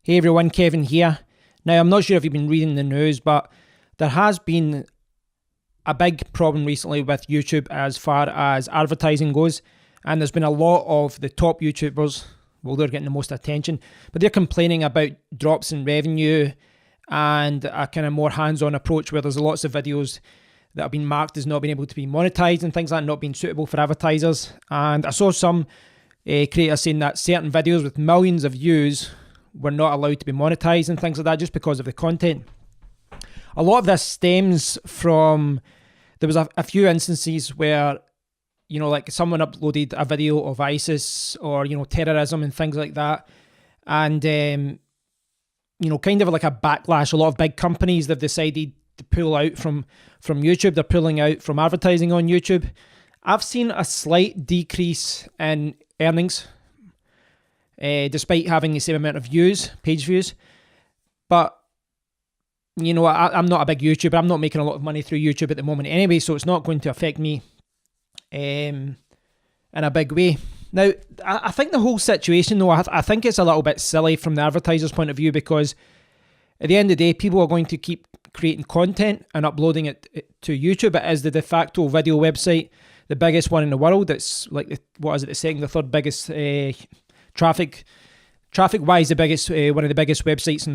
Hey everyone, Kevin here. Now, I'm not sure if you've been reading the news, but there has been a big problem recently with YouTube as far as advertising goes. And there's been a lot of the top YouTubers, well, they're getting the most attention, but they're complaining about drops in revenue and a kind of more hands-on approach where there's lots of videos that have been marked as not being able to be monetized and things like that, not being suitable for advertisers. And I saw some creators saying that certain videos with millions of views were not allowed to be monetized and things like that just because of the content. A lot of this stems from, there was a few instances where, you know, like someone uploaded a video of ISIS or, you know, terrorism and things like that. And, you know, kind of like a backlash. A lot of big companies, they've decided to pull out from YouTube. They're pulling out from advertising on YouTube. I've seen a slight decrease in earnings, despite having the same amount of views, page views. But, you know, I'm not a big YouTuber. I'm not making a lot of money through YouTube at the moment anyway, so it's not going to affect me in a big way. Now, I think the whole situation, though, I think it's a little bit silly from the advertiser's point of view, because at the end of the day, people are going to keep creating content and uploading it to YouTube. It is the de facto video website, the biggest one in the world. It's like, the second, the third biggest traffic-wise, the biggest, one of the biggest websites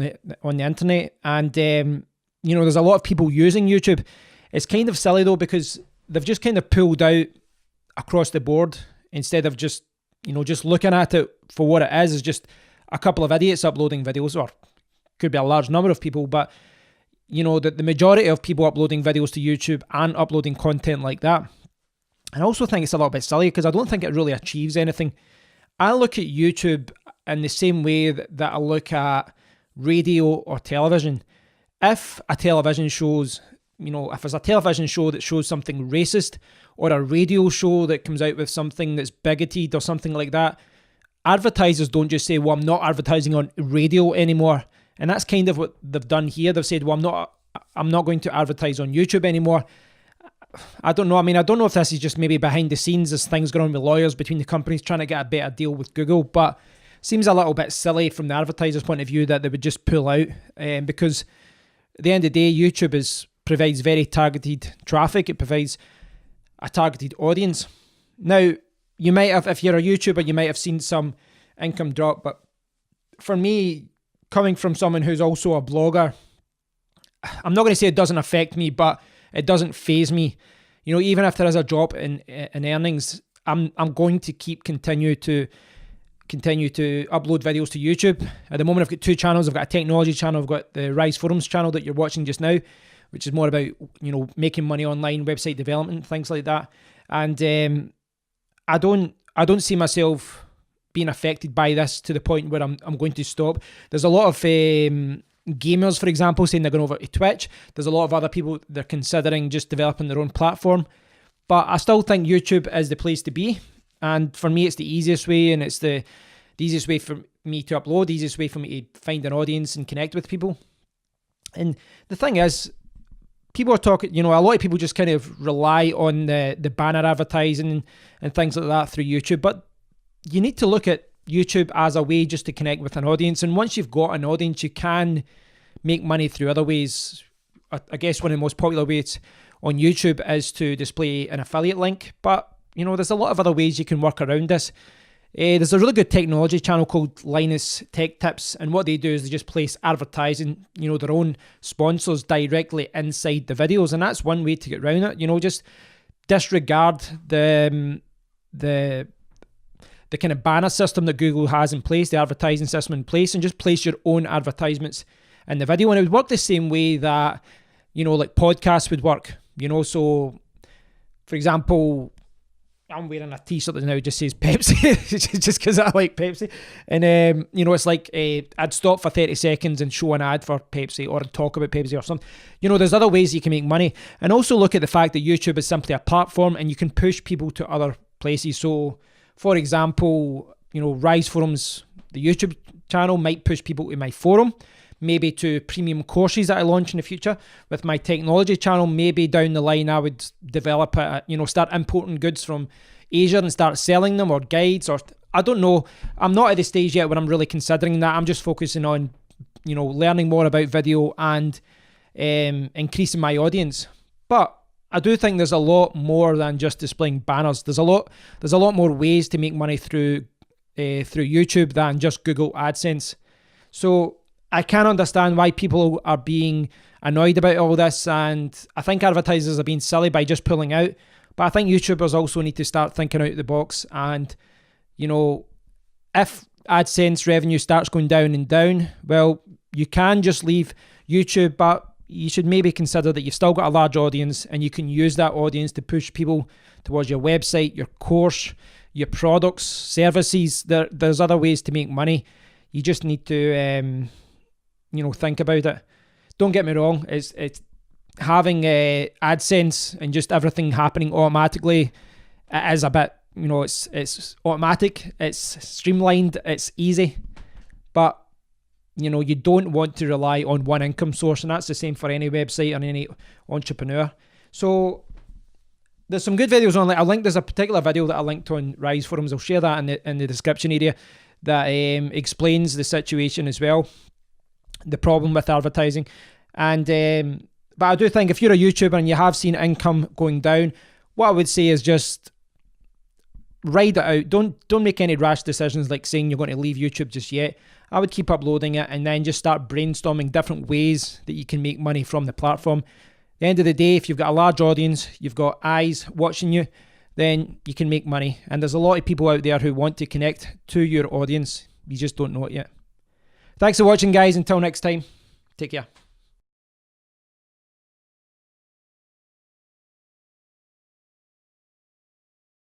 on the internet. And, you know, there's a lot of people using YouTube. It's kind of silly, though, because they've just kind of pulled out across the board instead of just, you know, just looking at it for what it is just a couple of idiots uploading videos, or could be a large number of people, but, you know, the majority of people uploading videos to YouTube and uploading content like that. And I also think it's a little bit silly because I don't think it really achieves anything. I look at YouTube in the same way that I look at radio or television. If a television shows, you know, if there's a television show that shows something racist, or a radio show that comes out with something that's bigoted or something like that, advertisers don't just say, well, I'm not advertising on radio anymore. And that's kind of what they've done here. They've said, well, I'm not going to advertise on YouTube anymore. I don't know. I mean, I don't know if this is just maybe behind the scenes as things going on with lawyers between the companies trying to get a better deal with Google, but seems a little bit silly from the advertiser's point of view that they would just pull out, because at the end of the day, YouTube provides very targeted traffic. It provides a targeted audience. Now, you might have, if you're a YouTuber, you might have seen some income drop, but for me, coming from someone who's also a blogger, I'm not going to say it doesn't affect me, but it doesn't faze me. You know, even if there is a drop in earnings, I'm going to continue to upload videos to YouTube. At the moment, I've got two channels. I've got a technology channel. I've got the Rise Forums channel that you're watching just now, which is more about, you know, making money online, website development, things like that. And I don't see myself being affected by this to the point where I'm going to stop. There's a lot of gamers, for example, saying they're going over to Twitch. There's a lot of other people, they're considering just developing their own platform. But I still think YouTube is the place to be. And for me, it's the easiest way, and it's the easiest way for me to upload, the easiest way for me to find an audience and connect with people. And the thing is, people are talking, you know, a lot of people just kind of rely on the banner advertising and things like that through YouTube. But you need to look at YouTube as a way just to connect with an audience. And once you've got an audience, you can make money through other ways. I guess one of the most popular ways on YouTube is to display an affiliate link. But, you know, there's a lot of other ways you can work around this. There's a really good technology channel called Linus Tech Tips, and what they do is they just place advertising, you know, their own sponsors directly inside the videos, and that's one way to get around it. You know, just disregard the kind of banner system that Google has in place, the advertising system in place, and just place your own advertisements in the video. And it would work the same way that, you know, like podcasts would work, you know. So, for example, I'm wearing a t-shirt that now just says Pepsi, just because I like Pepsi. And, you know, it's like I'd stop for 30 seconds and show an ad for Pepsi, or talk about Pepsi or something. You know, there's other ways you can make money. And also look at the fact that YouTube is simply a platform and you can push people to other places. So, for example, you know, Rise Forums, the YouTube channel, might push people to my forum, maybe to premium courses that I launch in the future. With my technology channel, maybe down the line I would develop start importing goods from Asia and start selling them, or guides, or I don't know. I'm not at the stage yet where I'm really considering that. I'm just focusing on learning more about video and increasing my audience. But I do think there's a lot more than just displaying banners. There's a lot more ways to make money through YouTube than just Google AdSense. So I can understand why people are being annoyed about all this, and I think advertisers are being silly by just pulling out. But I think YouTubers also need to start thinking out of the box. And if AdSense revenue starts going down and down, well, you can just leave YouTube, but you should maybe consider that you've still got a large audience, and you can use that audience to push people towards your website, your course, your products, services. There's other ways to make money. You just need to think about it. Don't get me wrong, it's having AdSense and just everything happening automatically, it is a bit, it's automatic, it's streamlined, it's easy, but you don't want to rely on one income source, and that's the same for any website and any entrepreneur. So there's some good videos on it. There's a particular video that I linked on Rise Forums. I'll share that in the description area that explains the situation as well, the problem with advertising. And but I do think if you're a YouTuber and you have seen income going down, what I would say is just ride it out. Don't make any rash decisions like saying you're going to leave YouTube just yet. I would keep uploading it and then just start brainstorming different ways that you can make money from the platform. At the end of the day, if you've got a large audience, you've got eyes watching you, then you can make money. And there's a lot of people out there who want to connect to your audience. You just don't know it yet. Thanks for watching, guys. Until next time, take care.